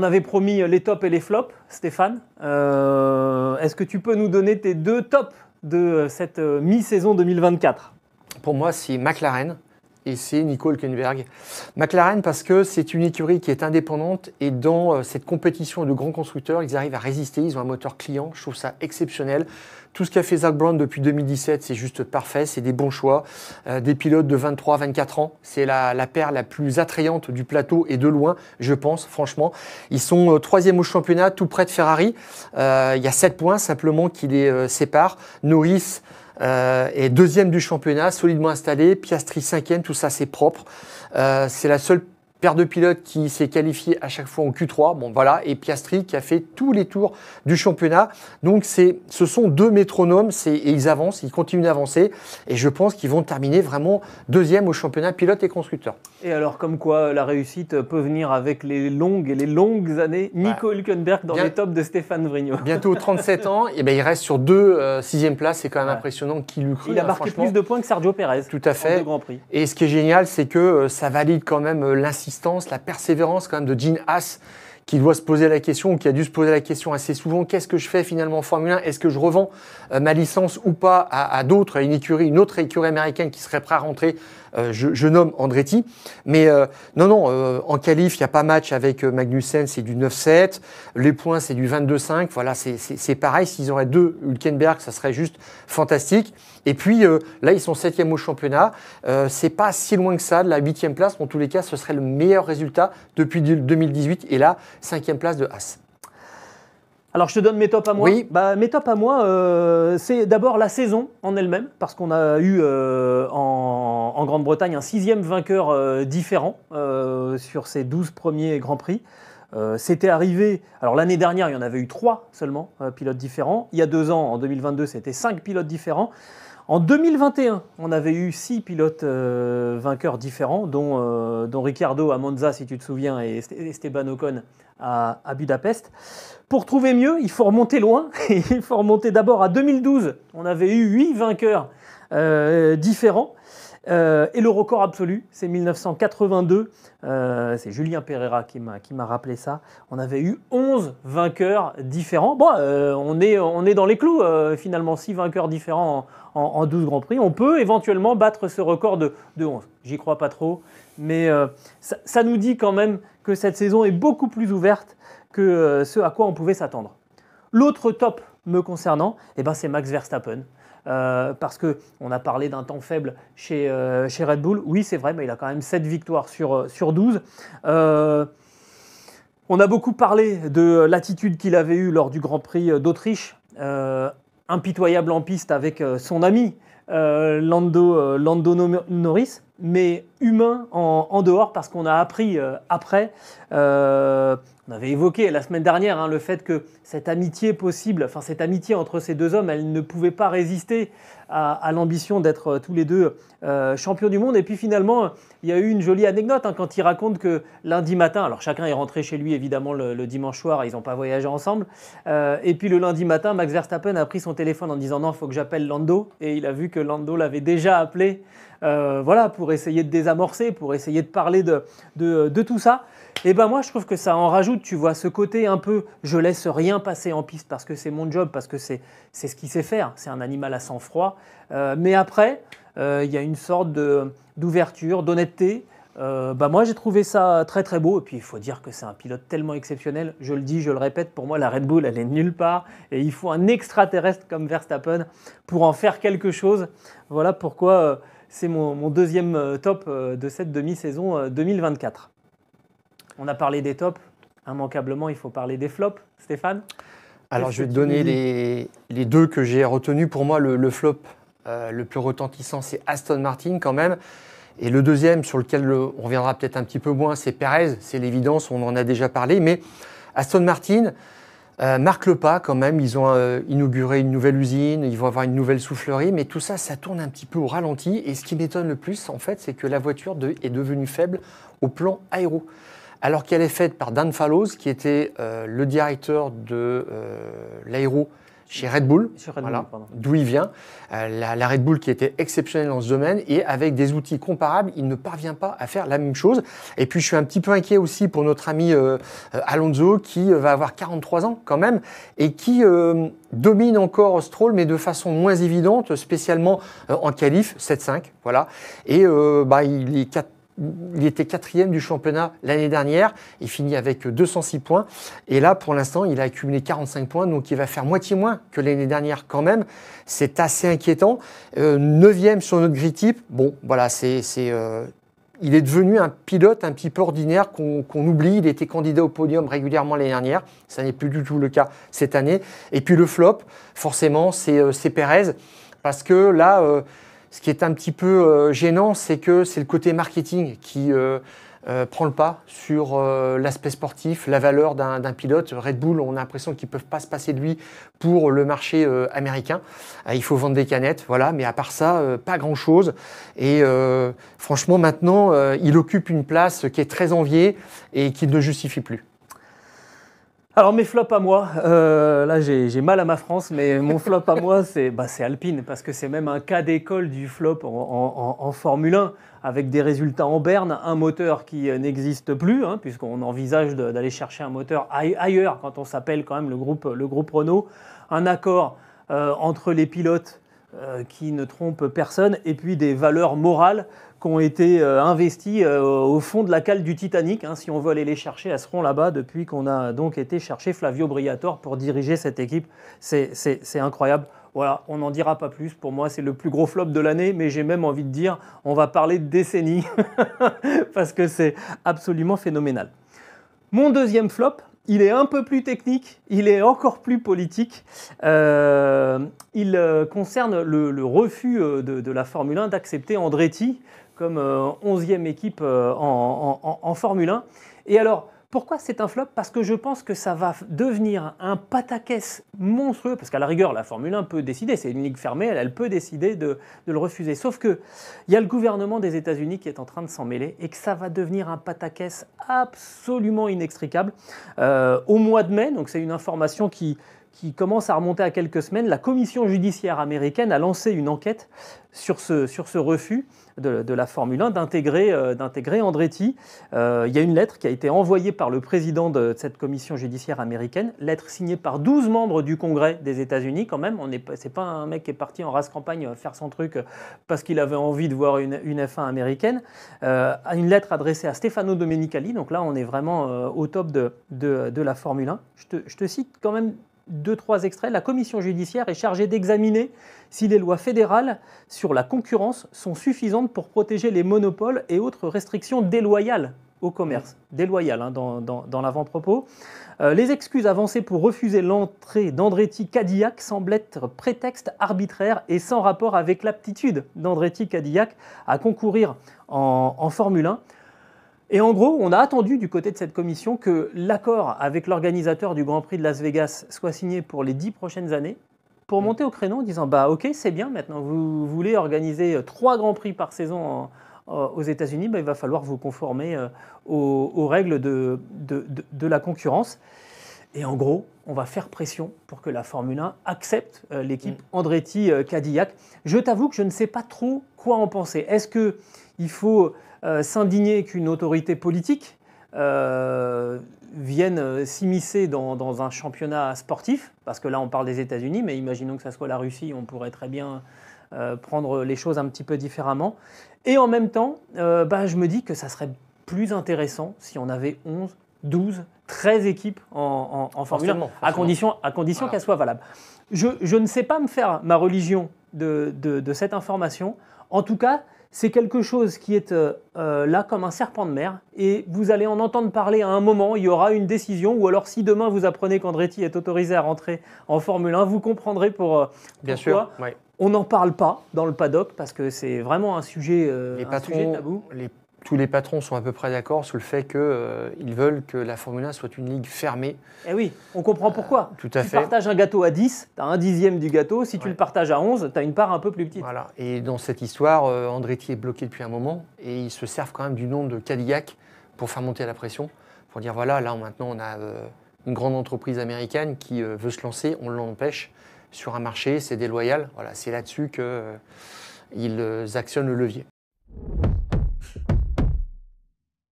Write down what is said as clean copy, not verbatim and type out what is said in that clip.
On avait promis les tops et les flops, Stéphane. Est-ce que tu peux nous donner tes 2 tops de cette mi-saison 2024 ? Pour moi, c'est McLaren et c'est Nico Hülkenberg. McLaren parce que c'est une écurie qui est indépendante et dans cette compétition de grands constructeurs, ils arrivent à résister. Ils ont un moteur client, je trouve ça exceptionnel. Tout ce qu'a fait Zak Brown depuis 2017, c'est juste parfait, c'est des bons choix. Des pilotes de 23-24 ans, c'est la paire la plus attrayante du plateau et de loin, je pense, franchement. Ils sont 3e au championnat, tout près de Ferrari. Il y a 7 points simplement qui les séparent. Norris est 2e du championnat, solidement installé. Piastri 5e, tout ça c'est propre. C'est la seule paire de pilotes qui s'est qualifiée à chaque fois en Q3. Bon voilà, et Piastri qui a fait tous les tours du championnat. Donc ce sont 2 métronomes et ils avancent, ils continuent d'avancer. Et je pense qu'ils vont terminer vraiment 2e au championnat pilote et constructeur. Et alors, comme quoi la réussite peut venir avec les longues années, Nico Hülkenberg dans les tops de Stéphane Vrignot. Bientôt 37 ans, et il reste sur 2 6e places, c'est quand même impressionnant qu'il l'eût cru. Il a marqué plus de points que Sergio Pérez. Tout à fait. En 2 Grands Prix. Et ce qui est génial, c'est que ça valide quand même l'insistance, la persévérance quand même de Gene Haas, qui doit se poser la question, ou qui a dû se poser la question assez souvent, qu'est-ce que je fais finalement en Formule 1 ? Est-ce que je revends ma licence ou pas à d'autres, à une autre écurie américaine qui serait prête à rentrer ? Je nomme Andretti. Mais en qualif, il n'y a pas match avec Magnussen, c'est du 9-7. Les points, c'est du 22-5. Voilà, c'est pareil. S'ils auraient 2 Hülkenberg, ça serait juste fantastique. Et puis là, ils sont 7e au championnat. C'est pas si loin que ça de la 8e place. En tous les cas, ce serait le meilleur résultat depuis 2018. Et là, 5e place de Haas. Alors, je te donne mes tops à moi. Oui. Mes tops à moi, c'est d'abord la saison en elle-même, parce qu'on a eu en Grande-Bretagne un 6e vainqueur différent sur ces 12 premiers Grands Prix. C'était arrivé, alors l'année dernière, il y en avait eu 3 seulement, pilotes différents. Il y a 2 ans, en 2022, c'était 5 pilotes différents. En 2021, on avait eu 6 pilotes vainqueurs différents, dont Ricciardo à Monza, si tu te souviens, et Esteban Ocon à Budapest. Pour trouver mieux, il faut remonter loin. Il faut remonter d'abord à 2012. On avait eu 8 vainqueurs différents. Et le record absolu, c'est 1982. C'est Julien Pereira qui m'a rappelé ça. On avait eu 11 vainqueurs différents. Bon, on est dans les clous, finalement, 6 vainqueurs différents en 12 Grands Prix. On peut éventuellement battre ce record de 11. J'y crois pas trop, mais ça nous dit quand même que cette saison est beaucoup plus ouverte que ce à quoi on pouvait s'attendre. L'autre top me concernant, c'est Max Verstappen. Parce qu'on a parlé d'un temps faible chez Red Bull. Oui, c'est vrai, mais il a quand même 7 victoires sur 12. On a beaucoup parlé de l'attitude qu'il avait eue lors du Grand Prix d'Autriche. Impitoyable en piste avec son ami Lando Norris, mais humain en dehors, parce qu'on a appris après, on avait évoqué la semaine dernière le fait que cette amitié possible, enfin cette amitié entre ces 2 hommes, elle ne pouvait pas résister à l'ambition d'être tous les 2 champions du monde. Et puis finalement, il y a eu une jolie anecdote quand il raconte que lundi matin, alors chacun est rentré chez lui évidemment le dimanche soir, ils n'ont pas voyagé ensemble, et puis le lundi matin, Max Verstappen a pris son téléphone en disant non, il faut que j'appelle Lando, et il a vu que Lando l'avait déjà appelé pour essayer de désamorcer, pour essayer de parler de tout ça. Et moi, je trouve que ça en rajoute, tu vois, ce côté un peu « je laisse rien passer en piste parce que c'est mon job, parce que c'est ce qu'il sait faire, c'est un animal à sang-froid ». Mais après, il y a une sorte d'ouverture, d'honnêteté. Moi, j'ai trouvé ça très très beau. Et puis, il faut dire que c'est un pilote tellement exceptionnel. Je le dis, je le répète, pour moi, la Red Bull, elle est nulle part. Et il faut un extraterrestre comme Verstappen pour en faire quelque chose. Voilà pourquoi c'est mon deuxième top de cette demi-saison 2024. On a parlé des tops. Immanquablement, il faut parler des flops. Stéphane ? Alors, je vais te donner les 2 que j'ai retenus. Pour moi, le flop le plus retentissant, c'est Aston Martin quand même. Et le deuxième, sur lequel on reviendra peut-être un petit peu moins, c'est Perez. C'est l'évidence, on en a déjà parlé. Mais Aston Martin marque le pas quand même. Ils ont inauguré une nouvelle usine, ils vont avoir une nouvelle soufflerie. Mais tout ça, ça tourne un petit peu au ralenti. Et ce qui m'étonne le plus, en fait, c'est que la voiture est devenue faible au plan aéro. Alors qu'elle est faite par Dan Fallows, qui était le directeur de l'aéro chez Red Bull, Chez Red voilà, Bull, pardon. d'où il vient. La Red Bull qui était exceptionnelle dans ce domaine et avec des outils comparables, il ne parvient pas à faire la même chose. Et puis je suis un petit peu inquiet aussi pour notre ami Alonso qui va avoir 43 ans quand même et qui domine encore Stroll mais de façon moins évidente, spécialement en qualif, 7-5, voilà. Et il était 4e du championnat l'année dernière. Il finit avec 206 points. Et là, pour l'instant, il a accumulé 45 points. Donc, il va faire moitié moins que l'année dernière quand même. C'est assez inquiétant. 9e sur notre grille type. Bon, voilà, il est devenu un pilote un petit peu ordinaire qu'on oublie. Il était candidat au podium régulièrement l'année dernière. Ça n'est plus du tout le cas cette année. Et puis, le flop, forcément, c'est Pérez. Parce que là... ce qui est un petit peu gênant, c'est que c'est le côté marketing qui prend le pas sur l'aspect sportif, la valeur d'un pilote. Red Bull, on a l'impression qu'ils ne peuvent pas se passer de lui pour le marché américain. Il faut vendre des canettes, voilà, mais à part ça, pas grand-chose. Et franchement, maintenant, il occupe une place qui est très enviée et qui ne justifie plus. Alors mes flops à moi, là j'ai mal à ma France, mais mon flop à moi c'est Alpine, parce que c'est même un cas d'école du flop en Formule 1, avec des résultats en berne, un moteur qui n'existe plus, hein, puisqu'on envisage d'aller chercher un moteur ailleurs quand on s'appelle quand même le groupe Renault, un accord entre les pilotes qui ne trompent personne, et puis des valeurs morales qui ont été investies au fond de la cale du Titanic. Hein, si on veut aller les chercher, elles seront là-bas depuis qu'on a donc été chercher Flavio Briatore pour diriger cette équipe. C'est incroyable. Voilà, on n'en dira pas plus. Pour moi, c'est le plus gros flop de l'année, mais j'ai même envie de dire, on va parler de décennie, parce que c'est absolument phénoménal. Mon deuxième flop, il est un peu plus technique, il est encore plus politique. Il concerne le refus de la Formule 1 d'accepter Andretti comme 11e équipe en Formule 1. Et alors, pourquoi c'est un flop? Parce que je pense que ça va devenir un pataquès monstrueux, parce qu'à la rigueur, la Formule 1 peut décider, c'est une ligue fermée, elle peut décider de le refuser. Sauf qu'il y a le gouvernement des États-Unis qui est en train de s'en mêler et que ça va devenir un pataquès absolument inextricable. Au mois de mai, donc c'est une information qui commence à remonter à quelques semaines, la commission judiciaire américaine a lancé une enquête sur ce refus de la Formule 1 d'intégrer Andretti. Il y a une lettre qui a été envoyée par le président de cette commission judiciaire américaine, lettre signée par 12 membres du Congrès des États-Unis quand même. C'est pas un mec qui est parti en race campagne faire son truc parce qu'il avait envie de voir une F1 américaine. Une lettre adressée à Stefano Domenicali, donc là on est vraiment au top de la Formule 1. Je te cite quand même 2-3 extraits. La commission judiciaire est chargée d'examiner si les lois fédérales sur la concurrence sont suffisantes pour protéger les monopoles et autres restrictions déloyales au commerce. Déloyales hein, dans l'avant-propos. Les excuses avancées pour refuser l'entrée d'Andretti Cadillac semblent être prétexte arbitraire et sans rapport avec l'aptitude d'Andretti Cadillac à concourir en Formule 1. Et en gros, on a attendu du côté de cette commission que l'accord avec l'organisateur du Grand Prix de Las Vegas soit signé pour les 10 prochaines années pour monter au créneau en disant « bah ok, c'est bien, maintenant vous voulez organiser 3 Grands Prix par saison aux États-Unis, bah, il va falloir vous conformer aux règles de la concurrence ». Et en gros, on va faire pression pour que la Formule 1 accepte l'équipe Andretti Cadillac. Je t'avoue que je ne sais pas trop quoi en penser. Est-ce qu'il faut s'indigner qu'une autorité politique vienne s'immiscer dans un championnat sportif? Parce que là, on parle des États-Unis, mais imaginons que ça soit la Russie, on pourrait très bien prendre les choses un petit peu différemment. Et en même temps, je me dis que ça serait plus intéressant si on avait 11, 12, 13 équipes en Formule 1, à condition voilà, qu'elles soient valables. Je ne sais pas me faire ma religion de cette information. En tout cas, c'est quelque chose qui est là comme un serpent de mer et vous allez en entendre parler à un moment, il y aura une décision ou alors si demain vous apprenez qu'Andretti est autorisé à rentrer en Formule 1, vous comprendrez pourquoi. Bien sûr, ouais. On n'en parle pas dans le paddock parce que c'est vraiment un sujet tabou. Tous les patrons sont à peu près d'accord sur le fait qu'ils veulent que la Formule 1 soit une ligue fermée. Eh oui, on comprend pourquoi. Tout à fait. Tu partages un gâteau à 10, tu as un dixième du gâteau. Si tu le partages à 11, tu as une part un peu plus petite. Voilà. Et dans cette histoire, Andretti est bloqué depuis un moment et ils se servent quand même du nom de Cadillac pour faire monter la pression. Pour dire voilà, là maintenant on a une grande entreprise américaine qui veut se lancer, on l'empêche. sur un marché, c'est déloyal. Voilà, c'est là-dessus qu'ils actionnent le levier.